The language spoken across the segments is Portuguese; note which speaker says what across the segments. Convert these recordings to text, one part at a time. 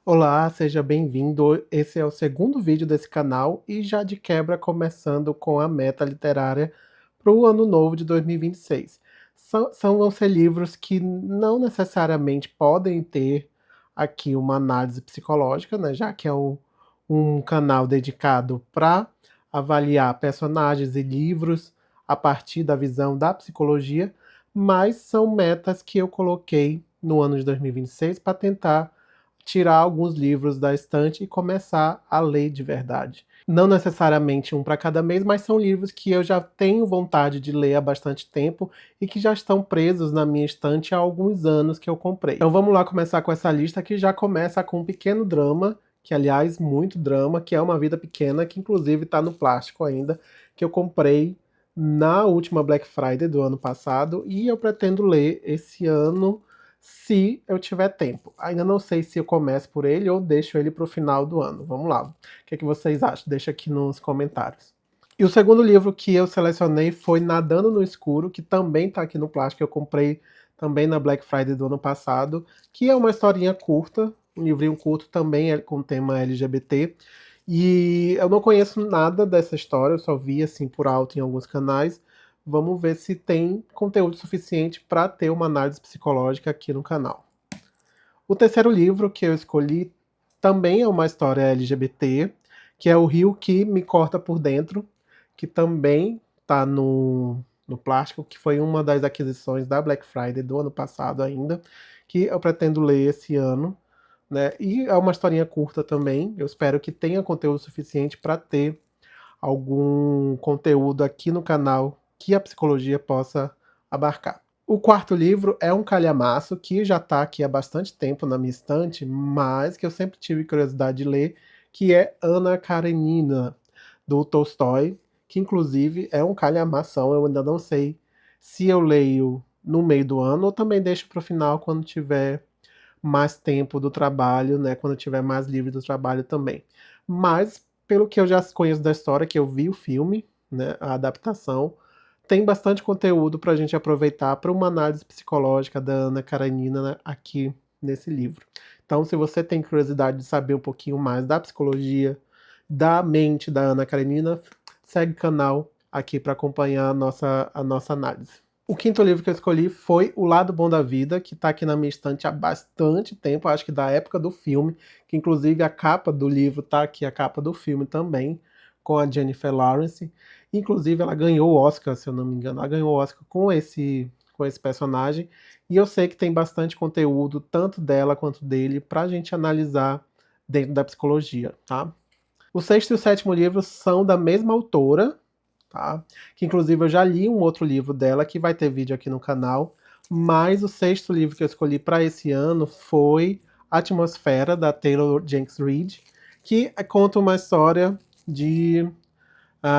Speaker 1: Olá, seja bem-vindo. Esse é o segundo vídeo desse canal e já de quebra começando com a meta literária para o ano novo de 2026. Vão ser livros que não necessariamente podem ter aqui uma análise psicológica, né, já que é um canal dedicado para avaliar personagens e livros a partir da visão da psicologia, mas são metas que eu coloquei no ano de 2026 para tentar tirar alguns livros da estante e começar a ler de verdade. Não necessariamente um para cada mês, mas são livros que eu já tenho vontade de ler há bastante tempo e que já estão presos na minha estante há alguns anos que eu comprei. Então vamos lá começar com essa lista que já começa com um pequeno drama, que aliás, muito drama, que é Uma Vida Pequena, que inclusive está no plástico ainda, que eu comprei na última Black Friday do ano passado e eu pretendo ler esse ano se eu tiver tempo. Ainda não sei se eu começo por ele ou deixo ele para o final do ano. Vamos lá. O que é que vocês acham? Deixa aqui nos comentários. E o segundo livro que eu selecionei foi Nadando no Escuro, que também está aqui no plástico. Eu comprei também na Black Friday do ano passado, que é uma historinha curta, um livrinho curto também com tema LGBT. E eu não conheço nada dessa história, eu só vi assim por alto em alguns canais. Vamos ver se tem conteúdo suficiente para ter uma análise psicológica aqui no canal. O terceiro livro que eu escolhi também é uma história LGBT, que é O Rio que Me Corta por Dentro, que também está no plástico, que foi uma das aquisições da Black Friday do ano passado ainda, que eu pretendo ler esse ano. Né? E é uma historinha curta também, eu espero que tenha conteúdo suficiente para ter algum conteúdo aqui no canal que a psicologia possa abarcar. O quarto livro é um calhamaço que já está aqui há bastante tempo na minha estante, mas que eu sempre tive curiosidade de ler, que é Ana Karenina, do Tolstói, que inclusive é um calhamação. Eu ainda não sei se eu leio no meio do ano ou também deixo para o final quando tiver mais tempo do trabalho, né, quando eu tiver mais livre do trabalho também. Mas, pelo que eu já conheço da história, que eu vi o filme, né, a adaptação, tem bastante conteúdo para a gente aproveitar para uma análise psicológica da Ana Karenina, né, aqui nesse livro. Então, se você tem curiosidade de saber um pouquinho mais da psicologia, da mente da Ana Karenina, segue o canal aqui para acompanhar a nossa análise. O quinto livro que eu escolhi foi O Lado Bom da Vida, que está aqui na minha estante há bastante tempo, acho que da época do filme, que inclusive a capa do livro está aqui, a capa do filme também, com a Jennifer Lawrence. Inclusive ela ganhou o Oscar, se eu não me engano, ela ganhou o Oscar com esse personagem, e eu sei que tem bastante conteúdo, tanto dela quanto dele, para a gente analisar dentro da psicologia, tá? O sexto e o sétimo livro são da mesma autora, tá? Que inclusive eu já li um outro livro dela que vai ter vídeo aqui no canal, mas o sexto livro que eu escolhi para esse ano foi Atmosfera, da Taylor Jenkins Reid, que conta uma história de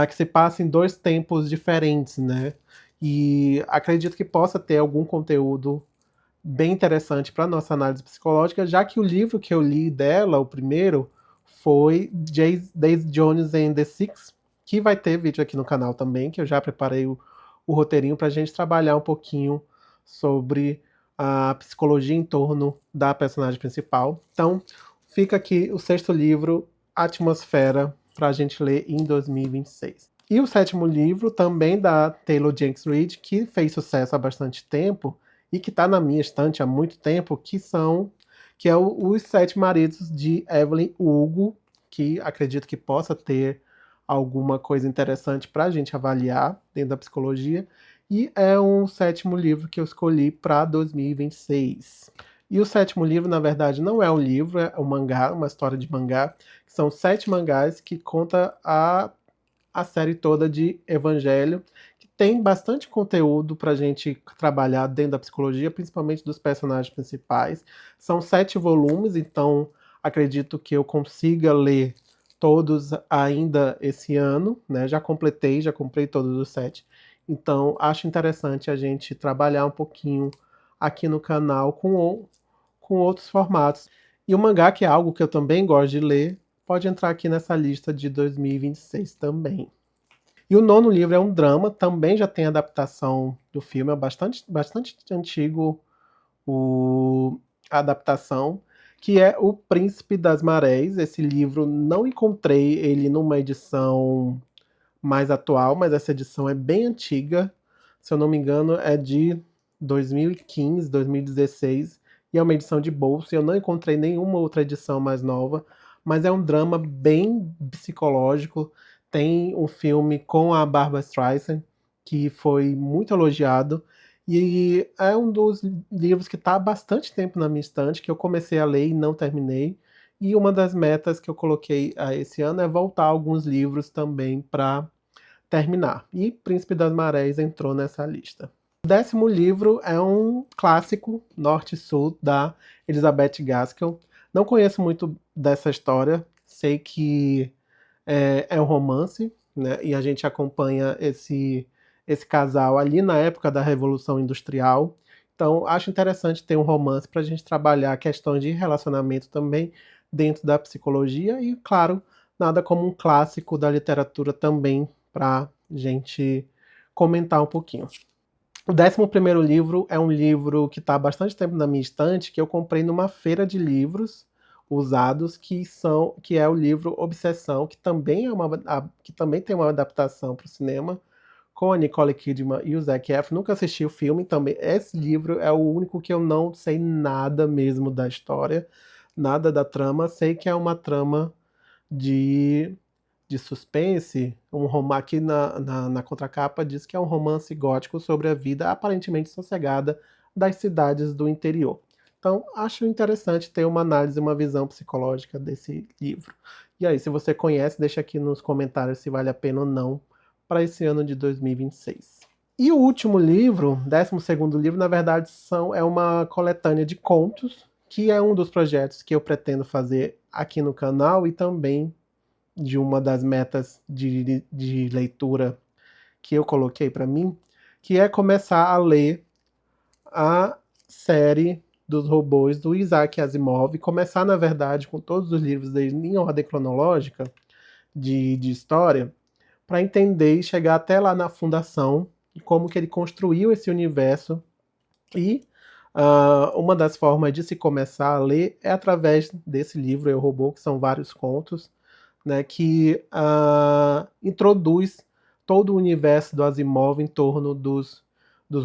Speaker 1: que se passa em dois tempos diferentes, né? E acredito que possa ter algum conteúdo bem interessante para nossa análise psicológica, já que o livro que eu li dela, o primeiro, foi Daisy Jones and the Six, que vai ter vídeo aqui no canal também, que eu já preparei o roteirinho para a gente trabalhar um pouquinho sobre a psicologia em torno da personagem principal. Então, fica aqui o sexto livro, Atmosfera, para a gente ler em 2026. E o sétimo livro, também da Taylor Jenkins Reid, que fez sucesso há bastante tempo, e que está na minha estante há muito tempo, que é Os Sete Maridos de Evelyn Hugo, que acredito que possa ter alguma coisa interessante para a gente avaliar dentro da psicologia, e é um sétimo livro que eu escolhi para 2026. E o sétimo livro, na verdade, não é um livro, é um mangá, uma história de mangá, que são 7 mangás que conta a série toda de Evangelho, que tem bastante conteúdo para a gente trabalhar dentro da psicologia, principalmente dos personagens principais. São 7 volumes, então acredito que eu consiga ler todos ainda esse ano, né? Já comprei todos os 7. Então acho interessante a gente trabalhar um pouquinho aqui no canal com outros formatos. E o mangá, que é algo que eu também gosto de ler, pode entrar aqui nessa lista de 2026 também. E o nono livro é um drama, também já tem adaptação do filme, é bastante antigo a adaptação, que é O Príncipe das Marés. Esse livro não encontrei ele numa edição mais atual, mas essa edição é bem antiga. Se eu não me engano, é de 2015, 2016, e é uma edição de bolso. Eu não encontrei nenhuma outra edição mais nova, mas é um drama bem psicológico. Tem um filme com a Barbra Streisand, que foi muito elogiado, e é um dos livros que está há bastante tempo na minha estante, que eu comecei a ler e não terminei. E uma das metas que eu coloquei esse ano é voltar alguns livros também para terminar. E Príncipe das Marés entrou nessa lista. O 10º livro é um clássico, Norte e Sul, da Elizabeth Gaskell. Não conheço muito dessa história, sei que é um romance, né? E a gente acompanha esse casal ali na época da Revolução Industrial. Então, acho interessante ter um romance para a gente trabalhar questões de relacionamento também dentro da psicologia e, claro, nada como um clássico da literatura também para gente comentar um pouquinho. O 11º livro é um livro que está há bastante tempo na minha estante, que eu comprei numa feira de livros usados, que é o livro Obsessão, que também, que também tem uma adaptação para o cinema, com a Nicole Kidman e o Zac Efron. Nunca assisti o filme também. Esse livro é o único que eu não sei nada mesmo da história, nada da trama. Sei que é uma trama de suspense, aqui na contracapa diz que é um romance gótico sobre a vida aparentemente sossegada das cidades do interior. Então, acho interessante ter uma análise, uma visão psicológica desse livro. E aí, se você conhece, deixa aqui nos comentários se vale a pena ou não para esse ano de 2026. E o último livro, 12º livro, na verdade é uma coletânea de contos, que é um dos projetos que eu pretendo fazer aqui no canal e também de uma das metas de leitura que eu coloquei para mim, que é começar a ler a série dos robôs do Isaac Asimov, começar, na verdade, com todos os livros dele em ordem cronológica de história, para entender e chegar até lá na fundação e como que ele construiu esse universo. E uma das formas de se começar a ler é através desse livro, Eu, Robô, que são vários contos, né, que introduz todo o universo do Asimov em torno dos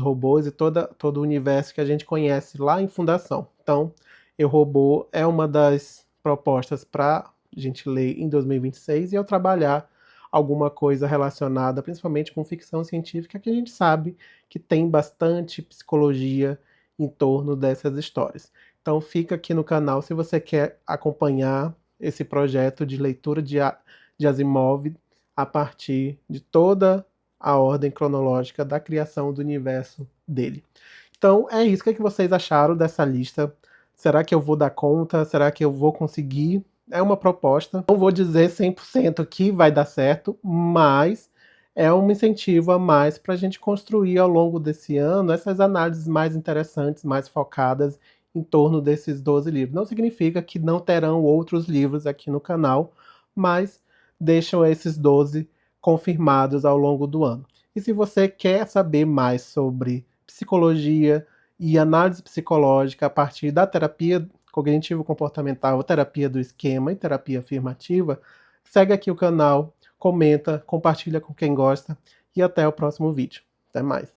Speaker 1: robôs e todo o universo que a gente conhece lá em Fundação. Então, Eu, Robô é uma das propostas para a gente ler em 2026 e eu trabalhar alguma coisa relacionada, principalmente com ficção científica, que a gente sabe que tem bastante psicologia em torno dessas histórias. Então fica aqui no canal se você quer acompanhar esse projeto de leitura de Asimov a partir de toda a ordem cronológica da criação do universo dele. Então é isso. O que vocês acharam dessa lista? Será que eu vou dar conta? Será que eu vou conseguir? É uma proposta. Não vou dizer 100% que vai dar certo, mas é um incentivo a mais para a gente construir ao longo desse ano essas análises mais interessantes, mais focadas em torno desses 12 livros. Não significa que não terão outros livros aqui no canal, mas deixam esses 12 confirmados ao longo do ano. E se você quer saber mais sobre psicologia e análise psicológica a partir da terapia cognitivo-comportamental, terapia do esquema e terapia afirmativa, segue aqui o canal, comenta, compartilha com quem gosta e até o próximo vídeo. Até mais!